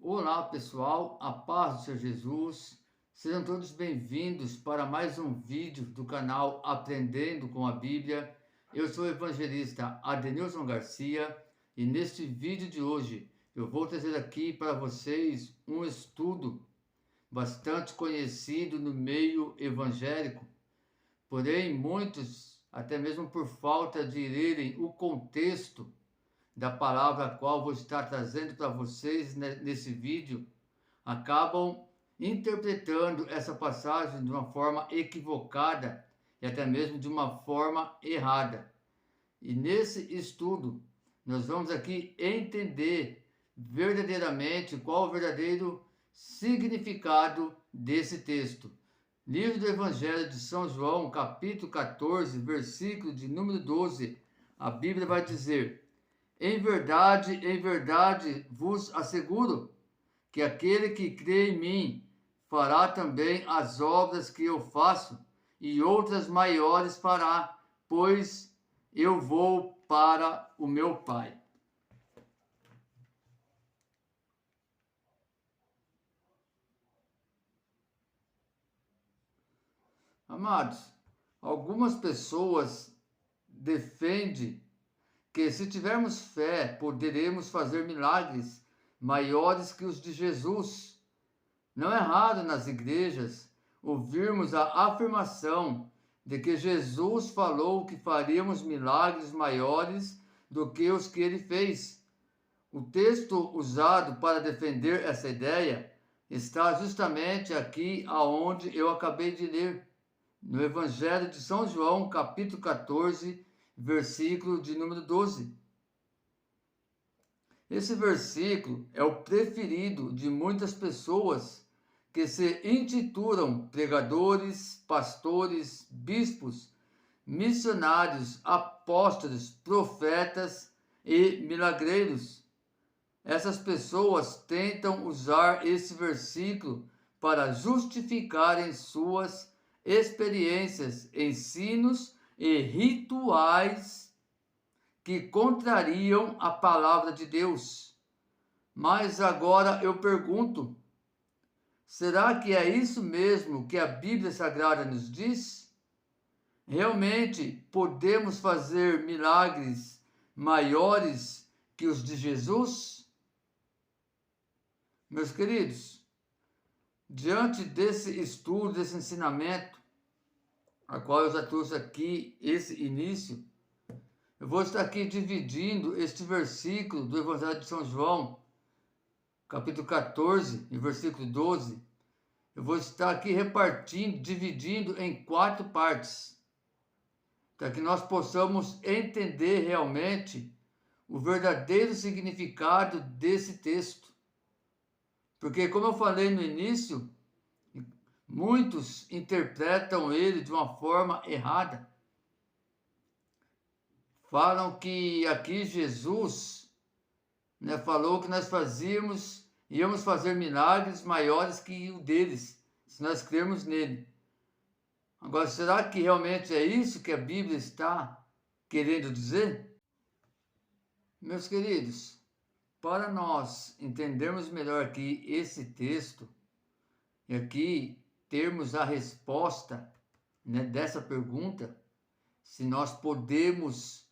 Olá pessoal, a paz do Senhor Jesus, sejam todos bem-vindos para mais um vídeo do canal Aprendendo com a Bíblia. Eu sou o evangelista Adenilson Garcia e neste vídeo de hoje eu vou trazer aqui para vocês um estudo bastante conhecido no meio evangélico, porém muitos, até mesmo por falta de lerem o contexto da palavra a qual vou estar trazendo para vocês nesse vídeo, acabam interpretando essa passagem de uma forma equivocada e até mesmo de uma forma errada. E nesse estudo, nós vamos aqui entender verdadeiramente qual o verdadeiro significado desse texto. Livro do Evangelho de São João, capítulo 14, versículo de número 12, a Bíblia vai dizer: em verdade vos asseguro que aquele que crê em mim fará também as obras que eu faço, e outras maiores fará, pois eu vou para o meu Pai. Amados, algumas pessoas defendem que se tivermos fé, poderemos fazer milagres maiores que os de Jesus. Não é raro nas igrejas ouvirmos a afirmação de que Jesus falou que faríamos milagres maiores do que os que ele fez. O texto usado para defender essa ideia está justamente aqui aonde eu acabei de ler, no Evangelho de São João, capítulo 14, versículo de número 12. Esse versículo é o preferido de muitas pessoas que se intitulam pregadores, pastores, bispos, missionários, apóstolos, profetas e milagreiros. Essas pessoas tentam usar esse versículo para justificarem suas experiências, ensinos e rituais que contrariam a palavra de Deus. Mas agora eu pergunto: será que é isso mesmo que a Bíblia Sagrada nos diz? Realmente podemos fazer milagres maiores que os de Jesus? Meus queridos, diante desse estudo, desse ensinamento, a qual eu já trouxe aqui esse início, eu vou estar aqui dividindo este versículo do Evangelho de São João, capítulo 14, e versículo 12. Eu vou estar aqui repartindo, dividindo em 4 partes, para que nós possamos entender realmente o verdadeiro significado desse texto. Porque, como eu falei no início, muitos interpretam ele de uma forma errada. Falam que aqui Jesus, falou que nós íamos fazer milagres maiores que o deles, se nós crermos nele. Agora, será que realmente é isso que a Bíblia está querendo dizer? Meus queridos, para nós entendermos melhor aqui esse texto, e aqui termos a resposta, dessa pergunta, se nós podemos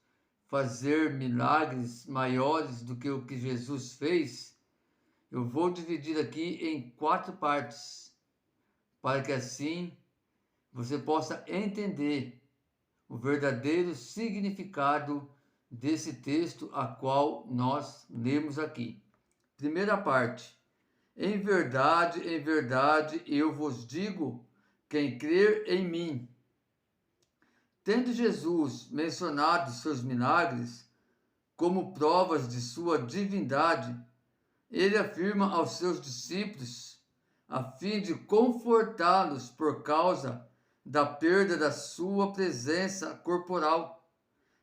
fazer milagres maiores do que o que Jesus fez, eu vou dividir aqui em 4 partes, para que assim você possa entender o verdadeiro significado desse texto a qual nós lemos aqui. Primeira parte: em verdade, eu vos digo, quem crer em mim. Tendo Jesus mencionado seus milagres como provas de sua divindade, ele afirma aos seus discípulos, a fim de confortá-los por causa da perda da sua presença corporal,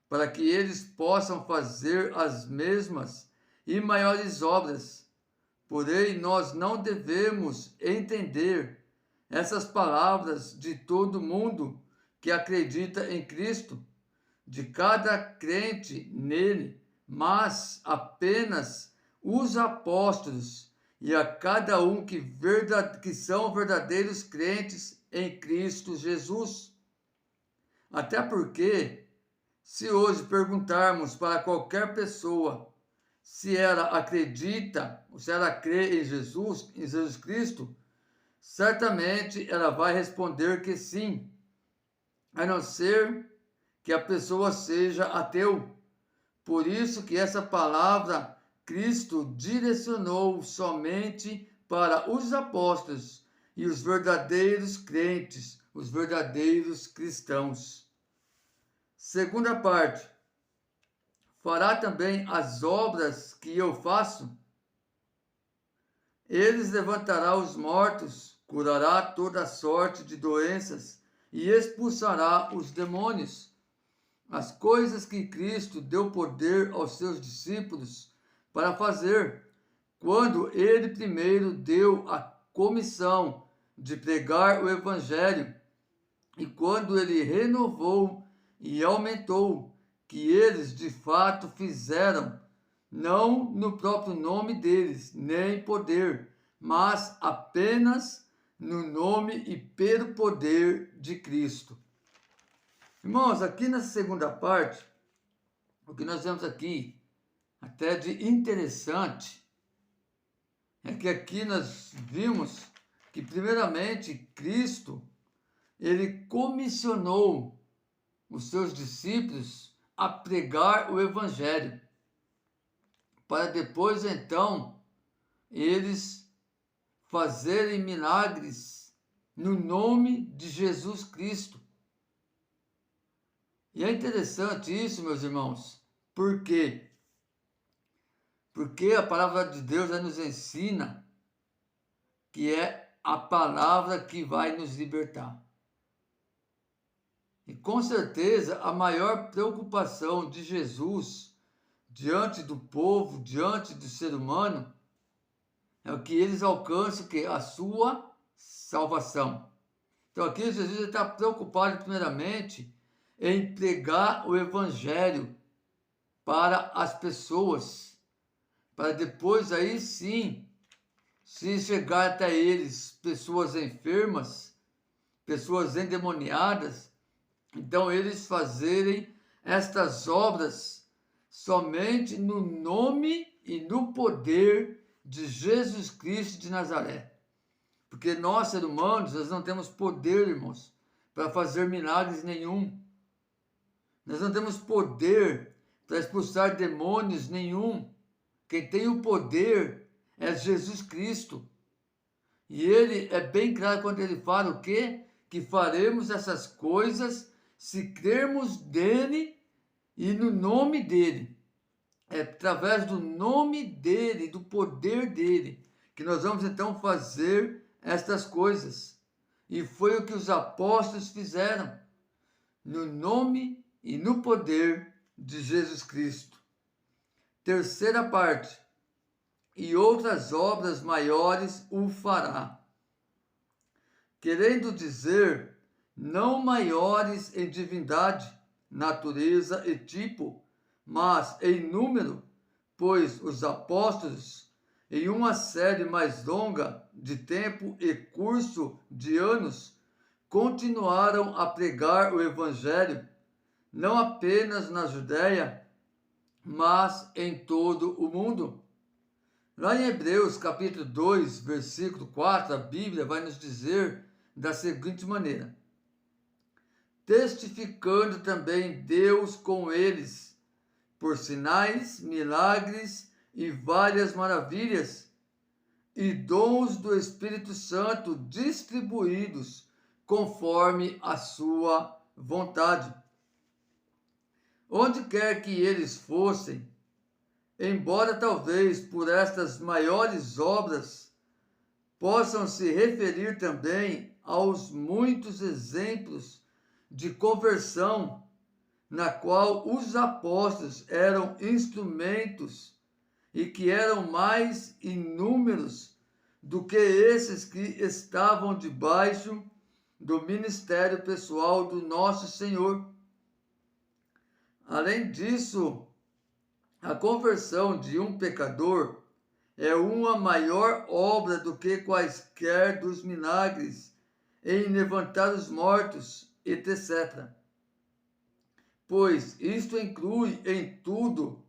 para que eles possam fazer as mesmas e maiores obras. Porém, nós não devemos entender essas palavras de todo mundo que acredita em Cristo, de cada crente nele, mas apenas os apóstolos e a cada um que são verdadeiros crentes em Cristo Jesus. Até porque, se hoje perguntarmos para qualquer pessoa se ela acredita, ou se ela crê em Jesus Cristo, certamente ela vai responder que sim, a não ser que a pessoa seja ateu. Por isso que essa palavra Cristo direcionou somente para os apóstolos e os verdadeiros crentes, os verdadeiros cristãos. Segunda parte. Fará também as obras que eu faço? Eles levantará os mortos, curará toda sorte de doenças e expulsará os demônios. As coisas que Cristo deu poder aos seus discípulos para fazer, quando ele primeiro deu a comissão de pregar o Evangelho e quando ele renovou e aumentou, que eles de fato fizeram, não no próprio nome deles, nem poder, mas apenas no nome e pelo poder de Cristo. Irmãos, aqui nessa segunda parte, o que nós vemos aqui, até de interessante, é que aqui nós vimos que, primeiramente, Cristo, ele comissionou os seus discípulos a pregar o Evangelho, para depois, então, eles fazerem milagres no nome de Jesus Cristo. E é interessante isso, meus irmãos. Por quê? Porque a palavra de Deus nos ensina que é a palavra que vai nos libertar. E com certeza a maior preocupação de Jesus diante do povo, diante do ser humano, é o que eles alcançam, que é a sua salvação. Então aqui Jesus está preocupado primeiramente em pregar o Evangelho para as pessoas, para depois aí sim, se chegar até eles pessoas enfermas, pessoas endemoniadas, então eles fazerem estas obras somente no nome e no poder de Jesus Cristo de Nazaré. Porque nós, seres humanos, nós não temos poder, irmãos, para fazer milagres nenhum. Nós não temos poder para expulsar demônios nenhum. Quem tem o poder é Jesus Cristo. E ele é bem claro quando ele fala o quê? Que faremos essas coisas se crermos dele e no nome dele. É através do nome dele, do poder dele, que nós vamos então fazer estas coisas. E foi o que os apóstolos fizeram, no nome e no poder de Jesus Cristo. Terceira parte. E outras obras maiores o fará. Querendo dizer, não maiores em divindade, natureza e tipo, mas em número, pois os apóstolos, em uma série mais longa de tempo e curso de anos, continuaram a pregar o Evangelho, não apenas na Judéia, mas em todo o mundo. Lá em Hebreus capítulo 2, versículo 4, a Bíblia vai nos dizer da seguinte maneira: testificando também Deus com eles, por sinais, milagres e várias maravilhas, e dons do Espírito Santo distribuídos conforme a sua vontade. Onde quer que eles fossem, embora talvez por estas maiores obras possam se referir também aos muitos exemplos de conversão na qual os apóstolos eram instrumentos e que eram mais inúmeros do que esses que estavam debaixo do ministério pessoal do nosso Senhor. Além disso, a conversão de um pecador é uma maior obra do que quaisquer dos milagres em levantar os mortos, etc. Pois isto inclui em tudo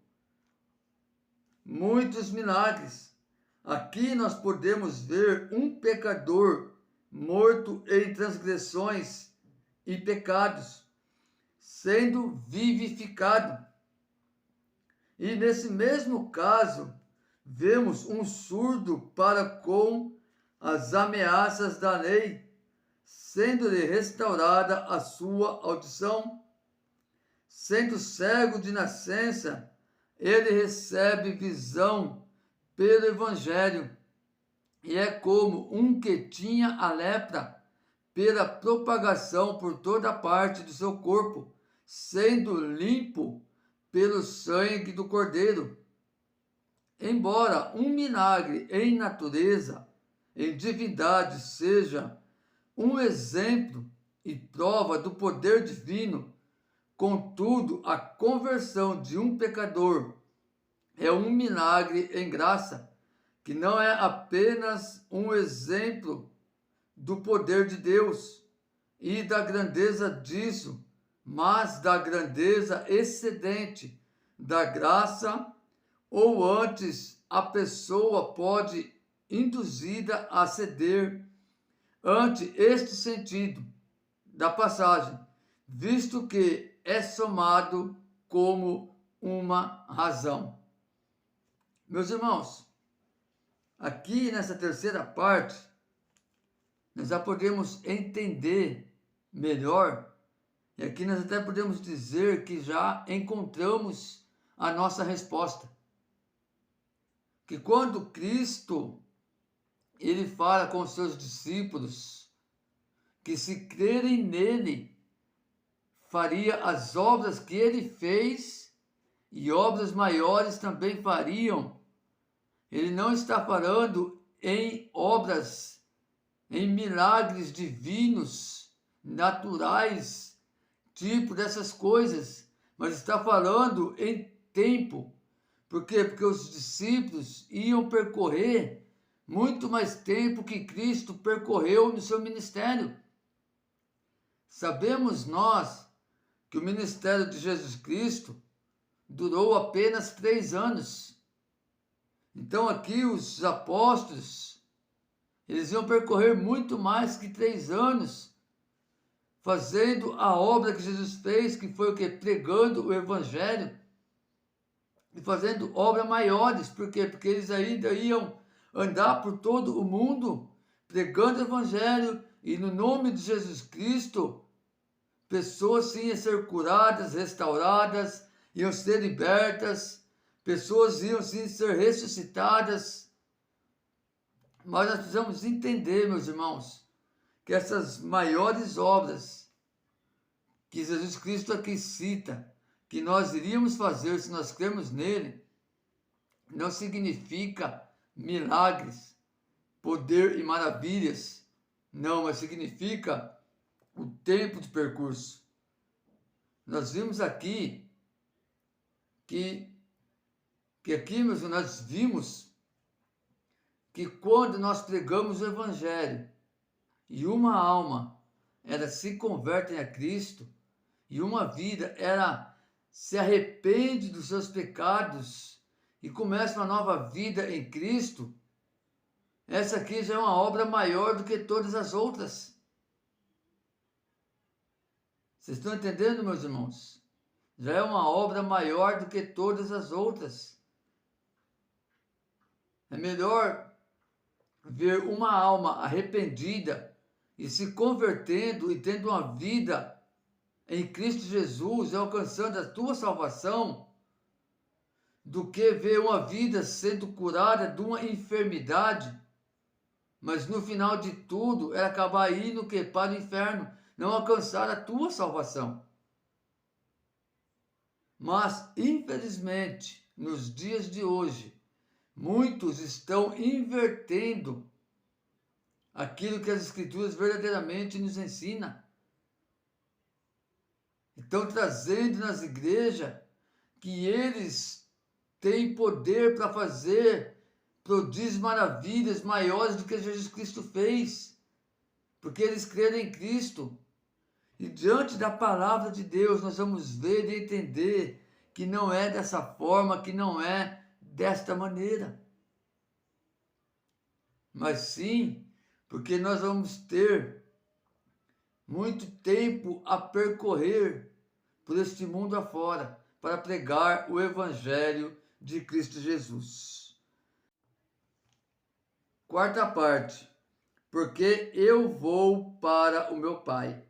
muitos milagres. Aqui nós podemos ver um pecador morto em transgressões e pecados, sendo vivificado. E nesse mesmo caso, vemos um surdo para com as ameaças da lei, sendo-lhe restaurada a sua audição. Sendo cego de nascença, ele recebe visão pelo Evangelho, e é como um que tinha a lepra pela propagação por toda parte do seu corpo, sendo limpo pelo sangue do Cordeiro. Embora um milagre em natureza, em divindade, seja um exemplo e prova do poder divino, contudo, a conversão de um pecador é um milagre em graça, que não é apenas um exemplo do poder de Deus e da grandeza disso, mas da grandeza excedente da graça, ou antes a pessoa pode induzida a ceder ante este sentido da passagem, visto que é somado como uma razão. Meus irmãos, aqui nessa terceira parte, nós já podemos entender melhor, e aqui nós até podemos dizer que já encontramos a nossa resposta. Que quando Cristo, ele fala com os seus discípulos, que se crerem nele, faria as obras que ele fez e obras maiores também fariam. Ele não está falando em obras, em milagres divinos, naturais, tipo dessas coisas, mas está falando em tempo. Por quê? Porque os discípulos iam percorrer muito mais tempo que Cristo percorreu no seu ministério. Sabemos nós que o ministério de Jesus Cristo durou apenas 3 anos. Então aqui os apóstolos, eles iam percorrer muito mais que 3 anos, fazendo a obra que Jesus fez, que foi o quê? Pregando o Evangelho, e fazendo obras maiores. Por quê? Porque eles ainda iam andar por todo o mundo, pregando o Evangelho, e no nome de Jesus Cristo, pessoas iam ser curadas, restauradas, iam ser libertas, pessoas iam sim ser ressuscitadas. Mas nós precisamos entender, meus irmãos, que essas maiores obras que Jesus Cristo aqui cita, que nós iríamos fazer se nós cremos nele, não significa milagres, poder e maravilhas. Não, mas significa o tempo de percurso. Nós vimos aqui que aqui nós vimos que quando nós pregamos o Evangelho e uma alma ela se converte a Cristo e uma vida ela se arrepende dos seus pecados e começa uma nova vida em Cristo, essa aqui já é uma obra maior do que todas as outras. Vocês estão entendendo, meus irmãos? Já é uma obra maior do que todas as outras. É melhor ver uma alma arrependida e se convertendo e tendo uma vida em Cristo Jesus e alcançando a tua salvação, do que ver uma vida sendo curada de uma enfermidade, mas no final de tudo ela acabar indo para o inferno, não alcançar a tua salvação. Mas, infelizmente, nos dias de hoje, muitos estão invertendo aquilo que as Escrituras verdadeiramente nos ensinam. Estão trazendo nas igrejas que eles têm poder para fazer prodígios, maravilhas maiores do que Jesus Cristo fez, porque eles creram em Cristo. E diante da palavra de Deus, nós vamos ver e entender que não é dessa forma, que não é desta maneira. Mas sim, porque nós vamos ter muito tempo a percorrer por este mundo afora para pregar o Evangelho de Cristo Jesus. Quarta parte, porque eu vou para o meu Pai.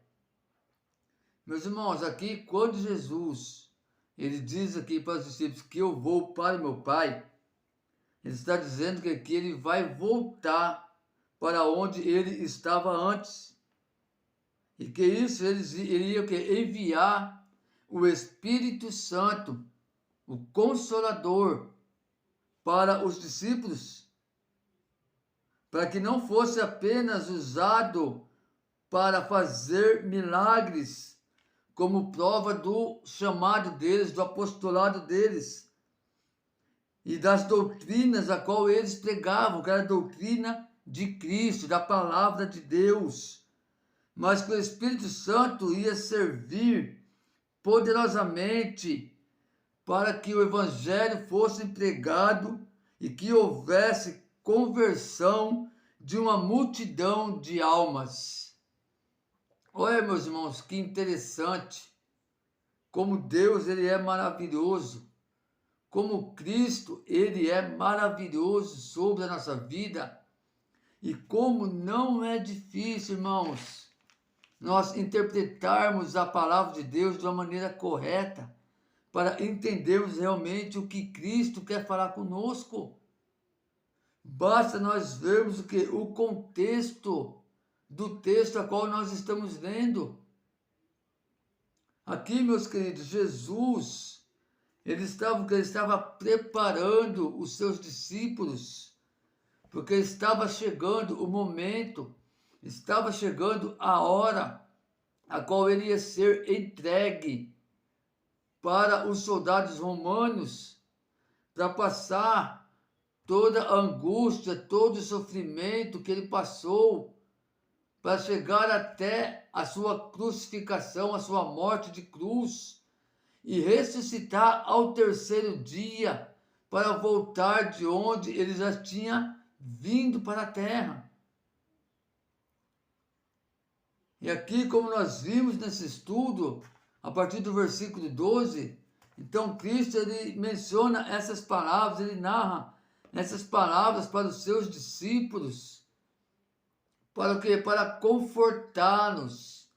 Meus irmãos, aqui quando Jesus, ele diz aqui para os discípulos que eu vou para o meu Pai, ele está dizendo que aqui ele vai voltar para onde ele estava antes. E que isso ele iria enviar o Espírito Santo, o Consolador, para os discípulos, para que não fosse apenas usado para fazer milagres, como prova do chamado deles, do apostolado deles, e das doutrinas a qual eles pregavam, que era a doutrina de Cristo, da palavra de Deus, mas que o Espírito Santo ia servir poderosamente para que o Evangelho fosse pregado e que houvesse conversão de uma multidão de almas. Olha, meus irmãos, que interessante, como Deus ele é maravilhoso, como Cristo ele é maravilhoso sobre a nossa vida, e como não é difícil, irmãos, nós interpretarmos a palavra de Deus de uma maneira correta, para entendermos realmente o que Cristo quer falar conosco. Basta nós vermos o contexto do texto a qual nós estamos lendo. Aqui, meus queridos, Jesus, ele estava preparando os seus discípulos, porque estava chegando o momento, estava chegando a hora a qual ele ia ser entregue para os soldados romanos, para passar toda a angústia, todo o sofrimento que ele passou, para chegar até a sua crucificação, a sua morte de cruz, e ressuscitar ao terceiro dia, para voltar de onde ele já tinha vindo para a terra. E aqui, como nós vimos nesse estudo, a partir do versículo 12, então Cristo ele menciona essas palavras, ele narra essas palavras para os seus discípulos, para o quê? Para confortá-los,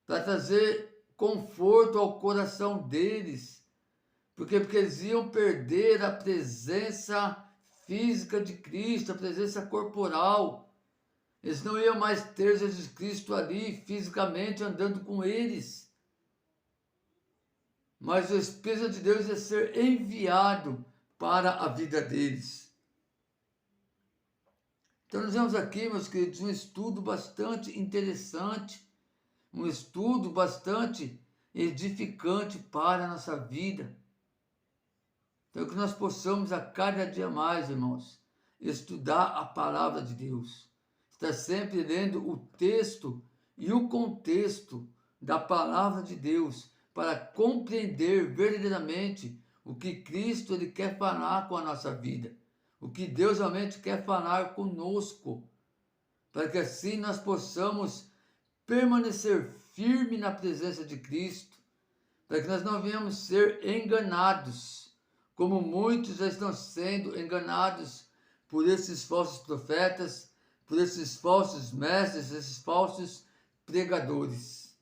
para trazer conforto ao coração deles, porque eles iam perder a presença física de Cristo, a presença corporal. Eles não iam mais ter Jesus Cristo ali fisicamente andando com eles. Mas o Espírito de Deus ia ser enviado para a vida deles. Então nós vemos aqui, meus queridos, um estudo bastante interessante, um estudo bastante edificante para a nossa vida. Então que nós possamos a cada dia mais, irmãos, estudar a palavra de Deus. Está sempre lendo o texto e o contexto da palavra de Deus para compreender verdadeiramente o que Cristo ele quer falar com a nossa vida, o que Deus realmente quer falar conosco, para que assim nós possamos permanecer firme na presença de Cristo, para que nós não venhamos ser enganados, como muitos já estão sendo enganados por esses falsos profetas, por esses falsos mestres, esses falsos pregadores.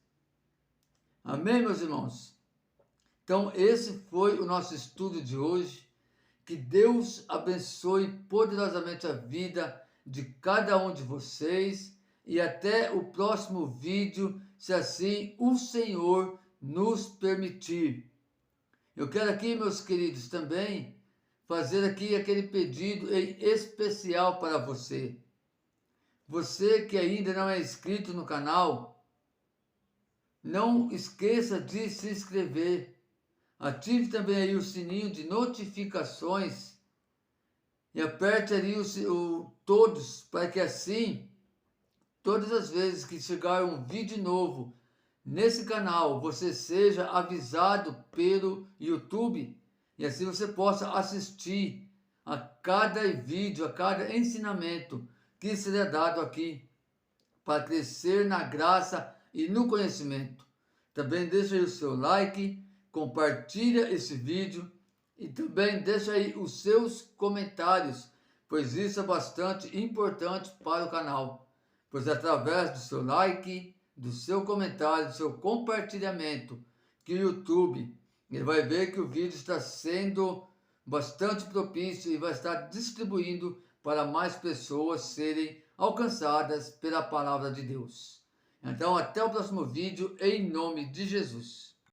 Amém, meus irmãos? Então, esse foi o nosso estudo de hoje. Que Deus abençoe poderosamente a vida de cada um de vocês e até o próximo vídeo, se assim o Senhor nos permitir. Eu quero aqui, meus queridos, também fazer aqui aquele pedido em especial para você. Você que ainda não é inscrito no canal, não esqueça de se inscrever. Ative também aí o sininho de notificações e aperte ali o todos, para que assim, todas as vezes que chegar um vídeo novo nesse canal, você seja avisado pelo YouTube e assim você possa assistir a cada vídeo, a cada ensinamento que será dado aqui para crescer na graça e no conhecimento. Também deixa aí o seu like, compartilha esse vídeo e também deixa aí os seus comentários, pois isso é bastante importante para o canal. Pois através do seu like, do seu comentário, do seu compartilhamento, que o YouTube ele vai ver que o vídeo está sendo bastante propício e vai estar distribuindo para mais pessoas serem alcançadas pela palavra de Deus. Então, até o próximo vídeo, em nome de Jesus.